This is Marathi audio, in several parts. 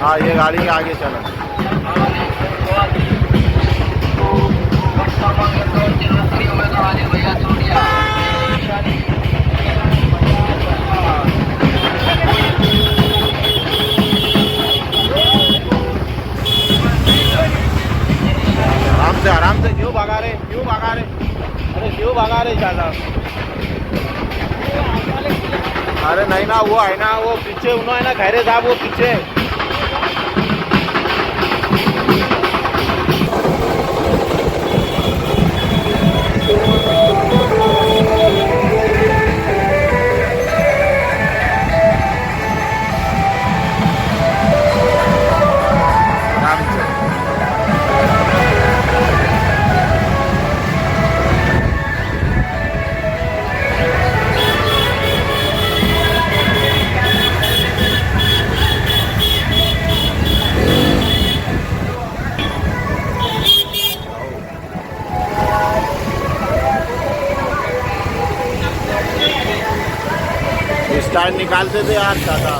हाँ ये गाड़ी के आगे चला। आराम से क्यों भगा रहे, क्यों भगा रहे, अरे क्यों भगा रहे ज्यादा। अरे नहीं ना, वो है ना, वो पीछे उन्होंने ना खैरे साहब, वो पीछे। स्टाइल निकालते थे यार दादा।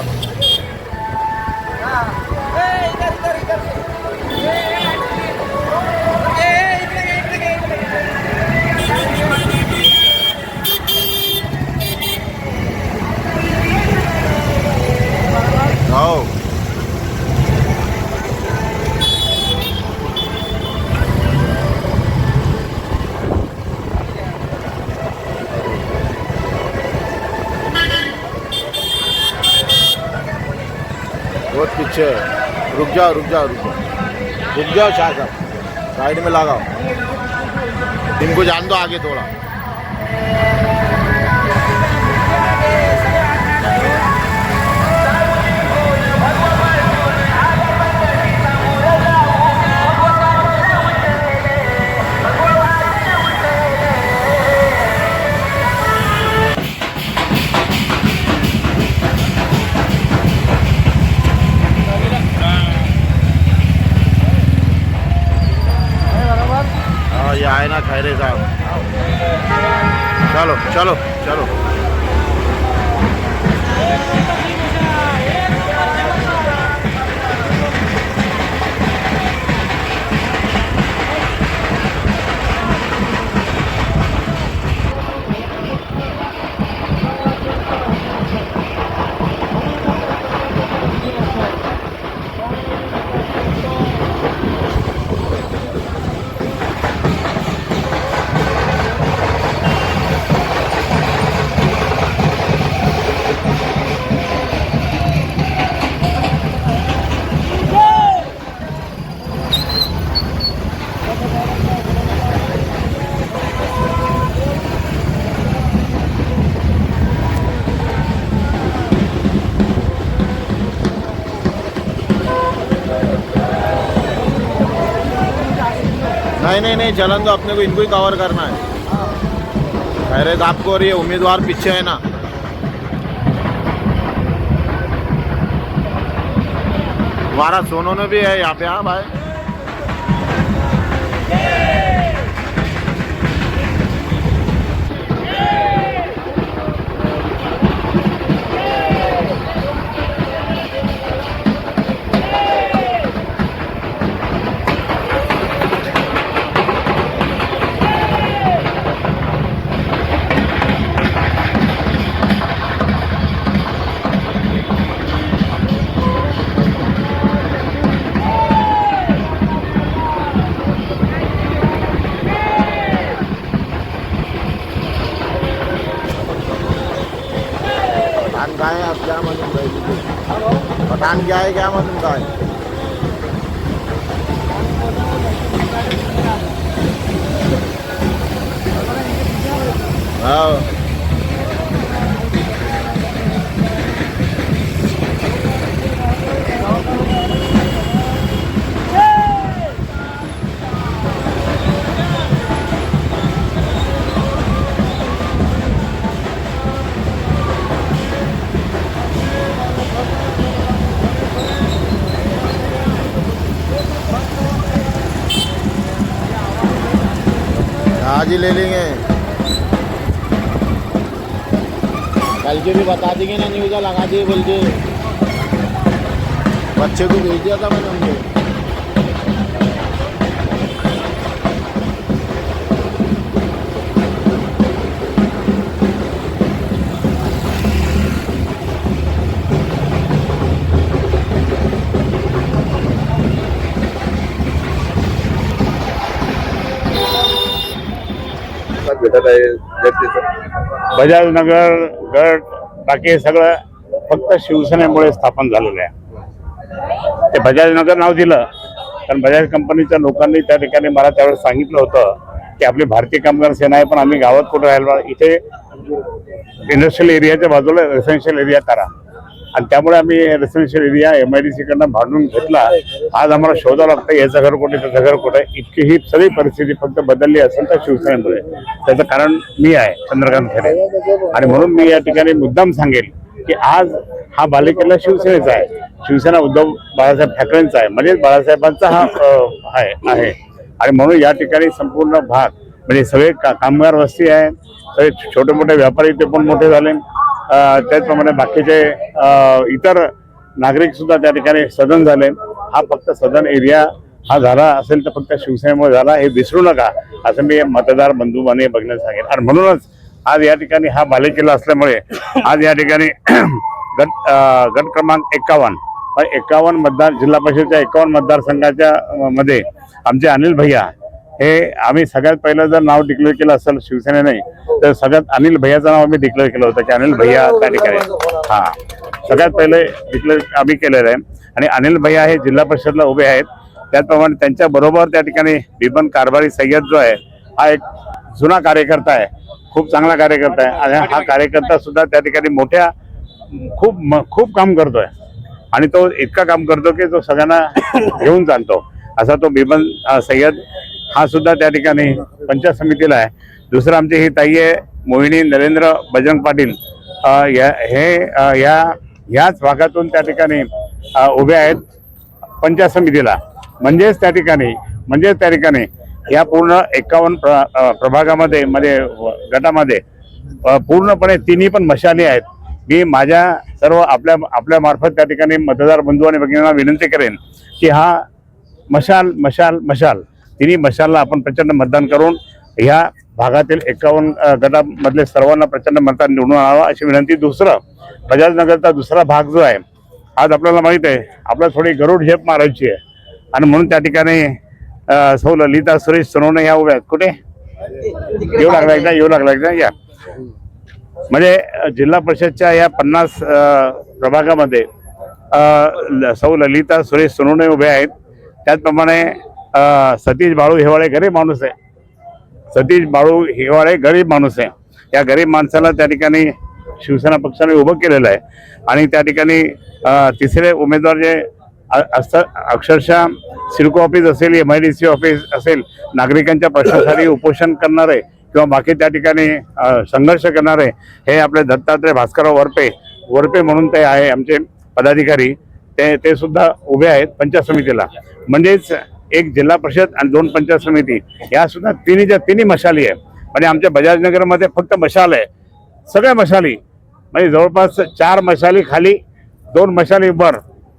बहुत पीछे है, रुक जाओ रुक जाओ रुक जाओ रुक जाओ, शाह साहब साइड में लगाओ, इनको जान दो आगे थोड़ा। ये आए ना खैरे साहब, चलो चलो चलो। नहीं नहीं चलन दो, अपने को इनको ही कवर करना है। खैरे साहब को और ये उम्मीदवार पीछे है ना। हमारा सोनू ने भी है यहाँ पे। हाँ भाई पठान क्या है, आप क्या मालूम भाई, पठान क्या है, क्या मालूम का है। हाँ आज ही ले लेंगे, कल के भी बता देंगे ना, न्यूज़ लगा दिए बोल के। बच्चे को भेज दिया था मैंने उनके। बजाज नगर गट बाकी हे सगळं फक्त शिवसेनेमुळे स्थापन झालेलं आहे। ते बजाज नगर नाव दिलं कारण बजाज कंपनीच्या लोकांनी त्या ठिकाणी मला त्यावेळेस सांगितलं होतं की आपली भारतीय कामगार सेना आहे, पण आम्ही गावात कुठे राहिलो, इथे इंडस्ट्रियल एरियाच्या बाजूला रेसिडेन्शियल एरिया करा। आणि त्यामुळे आम्ही रेसिडेन्शियल एरिया MIDC कडनं भांडून घेतला। आज आम्हाला शोधावं लागतं याचं घर कुठे त्याचं घर कुठे। इतकी ही सगळी परिस्थिती फक्त बदलली असेल तर शिवसेनेमुळे। त्याचं कारण मी आहे, चंद्रकांत खैरे। आणि म्हणून मी या ठिकाणी मुद्दाम सांगेल की आज हा बालेकिल्ला शिवसेनेचा आहे, शिवसेना उद्धव बाळासाहेब ठाकरेंचा आहे, म्हणजे बाळासाहेबांचा हा आहे। आणि म्हणून या ठिकाणी संपूर्ण भाग म्हणजे सगळे कामगार वस्ती आहे, सगळे छोटे मोठे व्यापारी ते पण मोठे झाले, त्याचप्रमाणे बाकीचे इतर नागरिक सुद्धा त्या ठिकाणी सदन झाले। हा फक्त सदन एरिया हा झाला असेल तर फक्त शिवसेनेमुळे झाला, हे विसरू नका असं मी मतदार बंधूमाने बघण्यास सांगेन। आणि म्हणूनच आज या ठिकाणी हा बालेकिल्ला असल्यामुळे आज या ठिकाणी गट क्रमांक 51 मतदार जिल्हा परिषदेच्या 51 मतदारसंघाच्या मध्ये आमचे अनिल भैया हे आम्ही सगळ्यात पहिलं जर नाव डिक्लेअर केलं असेल शिवसेनेने तर सगळ्यात अनिल भैयाचं नाव आम्ही डिक्लेअर केलं होतं की अनिल भैया त्या ठिकाणी सगळ्यात पहिले डिक्लेअर आम्ही केलेलं आहे। आणि अनिल भैया हे जिल्हा परिषदला उभे आहेत, त्याचप्रमाणे त्यांच्या बरोबर त्या ठिकाणी बिबन कारभारी सय्यद जो आहे हा एक जुना कार्यकर्ता आहे, खूप चांगला कार्यकर्ता आहे। आणि हा कार्यकर्ता सुद्धा त्या ठिकाणी मोठ्या खूप काम करतोय आणि तो इतका काम करतो की तो सगळ्यांना घेऊन चालतो असा तो बिबन सय्यद हा सुद्धा त्या ठिकाणी पंचायत समितीला आहे। दुसरं आमची ही ताई आहे मोहिनी नरेंद्र बजरंग पाटील, याच भागातून त्या ठिकाणी उभे आहेत पंचायत समितीला। म्हणजेच त्या ठिकाणी या पूर्ण 51 प्रभागामध्ये गटामध्ये पूर्णपणे तिन्ही पण मशाली आहेत। मी माझ्या सर्व आपल्या मार्फत त्या ठिकाणी मतदार बंधू आणि भगिनींना विनंती करेन की हा मशाल तिन्ही मशालला आपण प्रचंड मतदान करून ह्या भागातील 51 गटामधले सर्वांना प्रचंड मतदान निवडून आणावं अशी विनंती। दुसरं बजाज नगरचा दुसरा भाग जो आहे आज आपल्याला माहित आहे आपल्याला थोडी गरुड झेप मारायची आहे आणि म्हणून त्या ठिकाणी सौ ललिता सुरेश सोनवणे ह्या उभ्या आहेत। कुठे येऊ लागला एकदा या म्हणजे जिल्हा परिषदच्या या 50 प्रभागामध्ये सौ ललिता सुरेश सोनवणे उभे आहेत। त्याचप्रमाणे सतीश बाळू हेवाळे गरीब माणूस आहे, या गरीब माणसाला त्या ठिकाणी शिवसेना पक्षाने उभं केलेलं आहे। आणि त्या ठिकाणी तिसरे उमेदवार जे अक्षरशः सिडको ऑफिस असेल, MIDC ऑफिस असेल, नागरिकांच्या प्रश्नासाठी उपोषण करणारे किंवा बाकी त्या ठिकाणी संघर्ष करणारे हे आपले दत्तात्रय भास्करराव वरपे म्हणून ते आहे आमचे पदाधिकारी, ते सुद्धा उभे आहेत पंचायत समितीला। म्हणजेच एक जिल्हा परिषद आणि 2 पंचायत समिती या सुद्धा तिन्ही मशाली आहे। म्हणजे आमच्या बजाजनगरमध्ये फक्त मशाल आहे, सगळ्या मशाली म्हणजे जवळपास 4 मशाली खाली 2 मशाली वर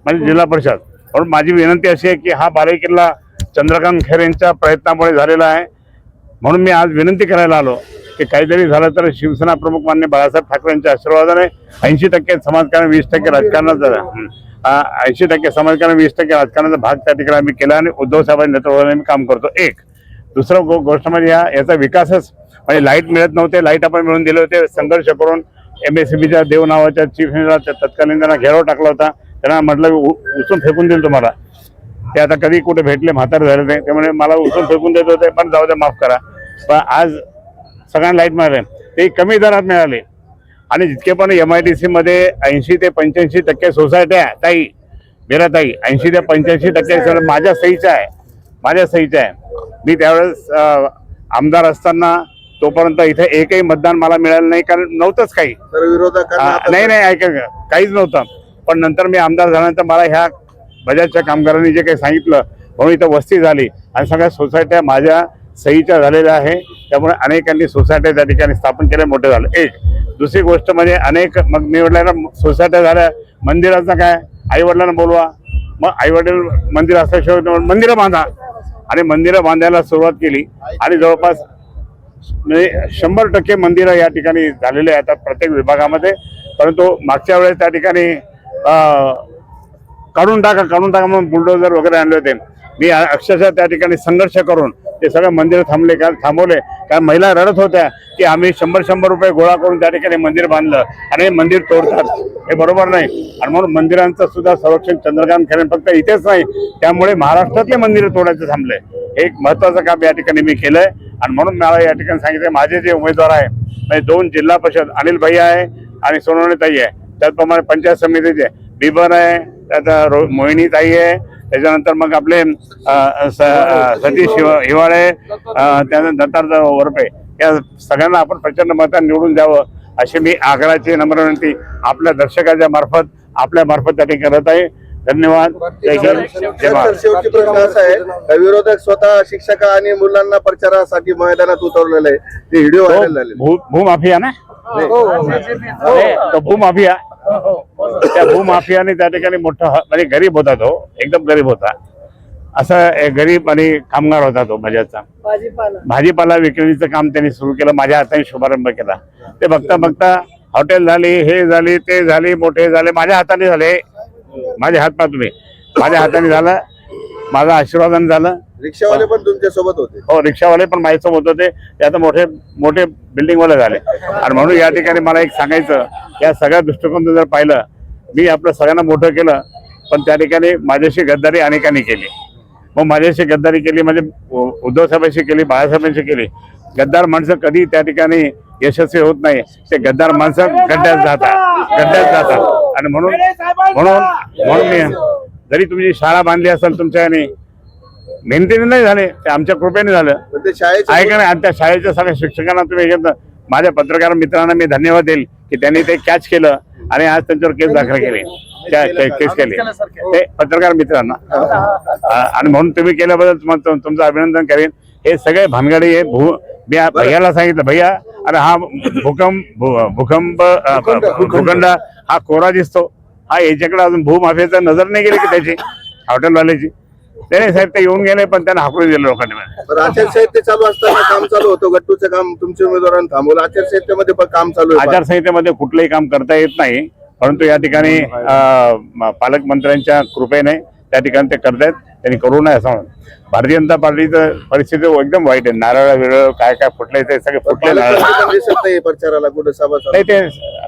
म्हणजे जिल्हा परिषद। म्हणून माझी विनंती अशी आहे की हा बालेकिल्ला चंद्रकांत खैरे यांच्या प्रयत्नामुळे झालेला आहे। म्हणून मी आज विनंती करायला आलो की काहीतरी झालं तर शिवसेना प्रमुख मान्य बाळासाहेब ठाकरे यांच्या आशीर्वादाने 80% समाजकारण 20% राजकारणाचा 80% समाजकारण 20% राजकारणाचा भाग त्या ठिकाणी आम्ही केला आणि उद्धव साहेबांच्या नेतृत्वाने मी काम करतो। एक दुसरं गोष्ट म्हणजे याचा विकासच म्हणजे लाईट मिळत नव्हते, लाईट आपण मिळून दिले होते, संघर्ष करून MSCBच्या देव नावाच्या चीफ इंजिनियरला तत्कालीन त्यांना घेराव टाकला होता, त्यांना म्हटलं उचलून फेकून देईल तुम्हाला। ते आता कधी कुठे भेटले म्हातारे झाले नाही, त्यामुळे मला उचलून फेकून देत होते, पण जाऊ द्या माफ करा। पण आज सगळ्यांना लाईट मिळाले, ते कमी दरात मिळाले। आणि जितके पण MIDC मध्ये 80 ते 85% सोसायट्या ताई 80 ते 85% माझ्या सहीच्या आहे। मी त्यावेळेस आमदार असताना तोपर्यंत इथे एकही मतदान मला मिळालं नाही, कारण नव्हतंच काही नाही ऐका काहीच नव्हतं। पण नंतर मी आमदार झाल्यानंतर मला ह्या बजाजच्या कामगारांनी जे काही सांगितलं म्हणून इथं वस्ती झाली आणि सगळ्या सोसायट्या माझ्या सहीच्या झालेल्या आहे। त्यामुळे अनेकांनी सोसायट्या त्या ठिकाणी स्थापन केल्या, मोठे झालं। एक दुसरी गोष्ट म्हणजे अनेक मग मी म्हटलं सोसायट्या झाल्या, मंदिराचं काय आई वडिलांना बोलवा, मग आई वडील मंदिर असल्याशिवाय मंदिरं बांधा आणि मंदिरं बांधायला सुरुवात केली आणि जवळपास म्हणजे 100% मंदिरं या ठिकाणी झालेले आहेत प्रत्येक विभागामध्ये. परंतु मागच्या वेळेस त्या ठिकाणी काढून टाका म्हणून बुलडोजर वगैरे आणले होते. मी अक्षरशः त्या ठिकाणी संघर्ष करून ते सगळं मंदिर थांबवले. कारण महिला रडत होत्या की आम्ही 100 रुपये गोळा करून त्या ठिकाणी मंदिर बांधलं आणि मंदिर तोडतात, हे बरोबर नाही. आणि म्हणून मंदिरांचं सुद्धा संरक्षण चंद्रकांत खैरे फक्त इथेच नाही, त्यामुळे महाराष्ट्रातले मंदिरं तोडायचं थांबले. हे एक महत्वाचं काम या ठिकाणी मी केलंय. आणि म्हणून मला या ठिकाणी सांगितलं माझे जे उमेदवार आहे म्हणजे 2 जिल्हा परिषद अनिल भैया आहे आणि सोनवणे ताई आहे, त्याचप्रमाणे पंचायत समितीचे बिबन आहे, त्यात मोहिनी ताई आहे, त्याच्यानंतर मग आपले सतीश हिवाळे, त्यानंतर दत्तात्रय वरपे, या सगळ्यांना आपण प्रचंड मतांनी निवडून द्यावं अशी मी आग्रहाची नम्र विनंती आपल्या दर्शकाच्या मार्फत आपल्या मार्फत त्या ठिकाणी करत आहे. धन्यवाद. जय हिंद, जय महाराष्ट्र. शेवटची प्रश्न असा आहे, विरोधक स्वतः शिक्षक आणि मुलांना प्रचारासाठी मैदानात उतरलेले आहे, ते व्हिडिओ व्हायरल झाले. भूमाफिया ना, तो भूमाफिया, त्या भूमाफियाने त्या ठिकाणी मोठा म्हणजे गरीब होता, तो एकदम गरीब होता, असा गरीब आणि कामगार होता तो बजाजचा. भाजीपाला विक्रीचं काम त्यांनी सुरू केलं, माझ्या हाताने शुभारंभ केला. ते बघता बघता हॉटेल झाली, हे झाली, ते झाली, मोठे झाले, माझ्या हाताने झाले. माझे हात पहा तुम्ही, माझ्या हाताने झालं, माझं आशीर्वादाने झालं. रिक्षावाले पण तुमच्या सोबत होते? हो, रिक्षावाले पण माझ्यासोबत होते. ते आता मोठे मोठे बिल्डिंगवाले झाले. आणि म्हणून या ठिकाणी मला एक सांगायचं, या सगळ्या दृष्टिकोनातून जर पाहिलं, मी आपलं सगळ्यांना मोठं केलं, पण त्या ठिकाणी माझ्याशी गद्दारी अनेकांनी केली. मग माझ्याशी गद्दारी केली म्हणजे उद्धव साहेबांशी केली, बाळासाहेबांशी केली. गद्दार माणसं कधी त्या ठिकाणी यशस्वी होत नाही, ते गद्दार माणसं गड्ड्यात जातात. आणि म्हणून मी जरी तुमची शाळा बांधली असेल तुमच्या याने मेहनतीने नाही झाले, ते आमच्या कृपेने झालं आहे का नाही. आणि त्या शाळेच्या सगळ्या शिक्षकांना तुम्ही माझ्या पत्रकार मित्रांना मी धन्यवाद देईल की त्यांनी ते कॅच केलं आणि आज त्यांच्यावर केस दाखल केली, केस केली ते पत्रकार मित्रांना. आणि म्हणून तुम्ही केल्याबद्दल तुमचं अभिनंदन करेन. हे सगळे भानगडी आहे. मी भैयाला सांगितलं, भैया अरे हा भूखंड हा कोरा दिसतो, हा याच्याकडे अजून भूमाफियाचा नजर नाही गेली की त्याची हॉटेलवाल्याची. त्याने साहेब ते येऊन गेले पण त्यांना हाकलून दिलं लोकांनी. आचारसंहिता चालू असताना काम चालू होतं, गट्टूचं काम तुमच्या उमेदवारांनी थांबवलं. आचारसंहितेमध्ये पण काम चालू आहे. आचारसंहितेमध्ये कुठलंही काम करता येत नाही, परंतु या ठिकाणी पालकमंत्र्यांच्या कृपेने त्या ठिकाणी ते करतायत. त्यांनी करू नये असं म्हणून. भारतीय जनता पार्टीचं परिस्थिती एकदम वाईट आहे. नारळ विरळ काय फुटले ते सगळे फुटले नारळ दिसत नाही प्रचाराला कुठे सभा नाही. ते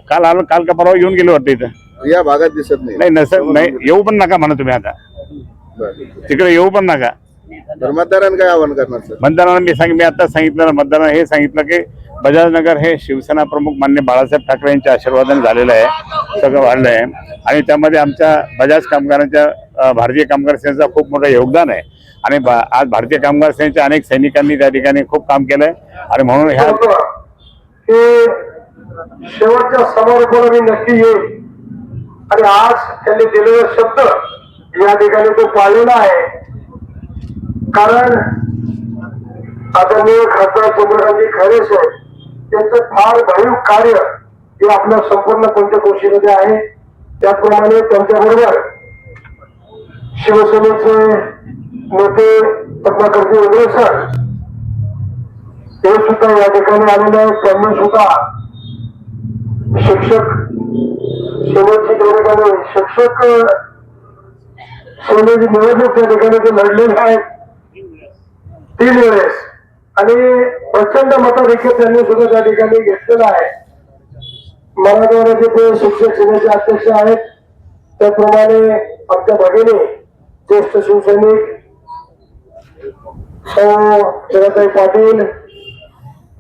काल का परवा येऊन गेले वाटतं इथं, या भागात दिसत नाही. नाही येऊ पण नका म्हणा तुम्ही, आता तिकडे येऊ पण नका. मतदारांना काय आवाहन करणार सर? मतदारांना मी आता सांगितलं ना, मतदारांना हे सांगितलं की बजाजनगर हे शिवसेना प्रमुख मान्य बाळासाहेब ठाकरे यांच्या आशीर्वादाने झालेलं आहे, सगळं वाढलं आहे. आणि त्यामध्ये आमच्या बजाज कामगारांच्या भारतीय कामगार सेनेचं खूप मोठं योगदान आहे. आणि आज भारतीय कामगार सेनेच्या अनेक सैनिकांनी त्या ठिकाणी खूप काम केलंय. आणि म्हणून ह्या शेवटच्या समारोपाला मी नक्की येईल. आणि आज त्यांनी दिलेला शब्द या ठिकाणी तो पाळलेला आहे. कारण आदरणीय खासदार चंद्रकांतजी खैरे साहेब त्यांचं फार भरीव कार्य हे आपल्या संपूर्ण पंचक्रोशीमध्ये आहे. त्याचप्रमाणे त्यांच्याबरोबर शिवसेनेचे नेते पद्माकरजी वगैरे सर ते सुद्धा या ठिकाणी आलेले आहेत. त्यांनी सुद्धा शिक्षक सेनेची ठिकाणी शिक्षक सेनेची निवडणूक त्या ठिकाणी ते लढलेले आहेत 3 वेळेस. आणि प्रचंड मताधिक्य त्यांनी सुद्धा त्या ठिकाणी घेतलेला आहे. मराठवाड्याचे ते शिक्षक सेनेचे अध्यक्ष आहेत. त्याप्रमाणे आमच्या भगिनी ज्येष्ठ शिवसैनिक जगताई पाटील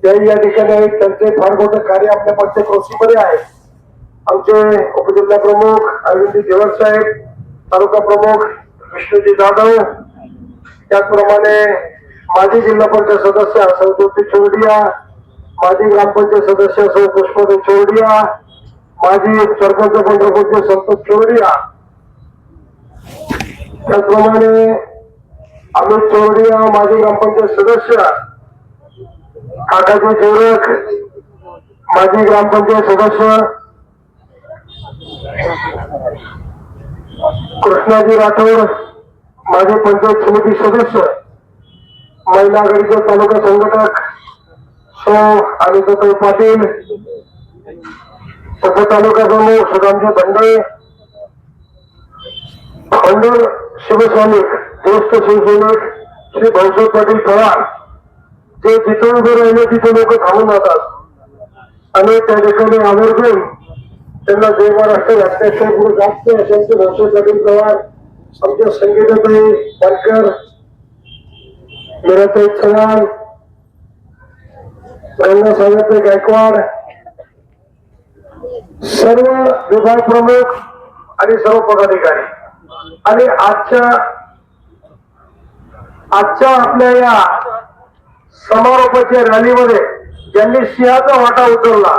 त्याही या ठिकाणी आहेत. त्यांचे फार मोठं कार्य आपल्या पंचक्रोशीमध्ये आहे. आमचे उपजिल्हा प्रमुख अरविंद देवर साहेब, तालुका प्रमुख विष्णूजी जाधव, त्याचप्रमाणे माजी जिल्हा पंचायत सदस्य सौ ज्योती चोरडिया, माजी ग्रामपंचायत सदस्य सौ पुष्पदे चोरडिया, माजी सरपंच पंढरपूरचे संतोष चोरडिया, त्याचप्रमाणे अमित चोरडिया, माजी ग्रामपंचायत सदस्य काकाजी चोरक, माजी ग्रामपंचायत सदस्य कृष्णाजी राठोड माझे पंचायत समिती सदस्य, महिला आघाडीचे तालुका संघटक सौ अनिताताई पाटील, उपतालुका प्रमुख सुदामजी बंडे, खंडूर शिवसैनिक ज्येष्ठ शिवसैनिक श्री भाऊसाहेब पाटील पवार, जे जिथे उभे राहिले तिथे लोक थांबून जातात आणि त्या ठिकाणी आवर्जून त्यांना जय महाराष्ट्र राष्ट्राध्यक्ष गुरु जास्त असंख्य भाऊसाहेब पाटील पवार, आमच्या संगीताताई पाटकर, मीराताई चव्हाण, रंगासाहेबाताई गायकवाड, सर्व विभाग प्रमुख आणि सर्व पदाधिकारी आणि आजच्या आपल्या या समारोपाच्या रॅलीमध्ये ज्यांनी सिंहाचा वाटा उचलला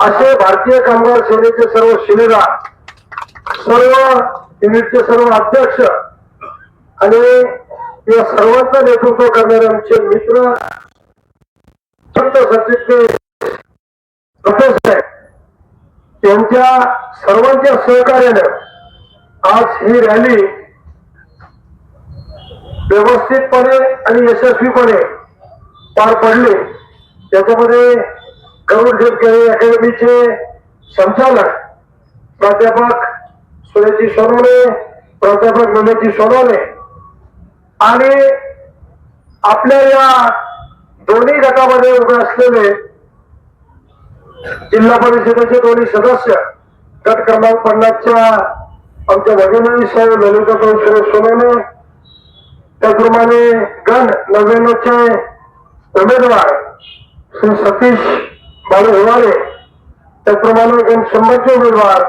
असे भारतीय कामगार सेनेचे सर्व शिलेदार, सर्व युनिटचे सर्व अध्यक्ष आणि या सर्वांचं नेतृत्व करणारे आमचे मित्र सचिवचे प्रोफेसर यांच्या सर्वांच्या सहकार्याने आज ही रॅली व्यवस्थितपणे आणि यशस्वीपणे पार पडली. त्याच्यामध्ये गरुड शेतकरी अकॅडमीचे संचालक प्राध्यापक सुरेशजी सोनवणे, प्राध्यापक नमेशजी सोनवणे आणि आपल्या या दोन्ही गटामध्ये उभे असलेले जिल्हा परिषदेचे दोन्ही सदस्य, गट क्रमांक 50च्या आमच्या भगिनी साहेब ललिताताई सुरेश सोनवणे, त्याचप्रमाणे गण 99चे उमेदवार श्री सतीश बाळू हिवाळे, त्याचप्रमाणे गण 100चे उमेदवार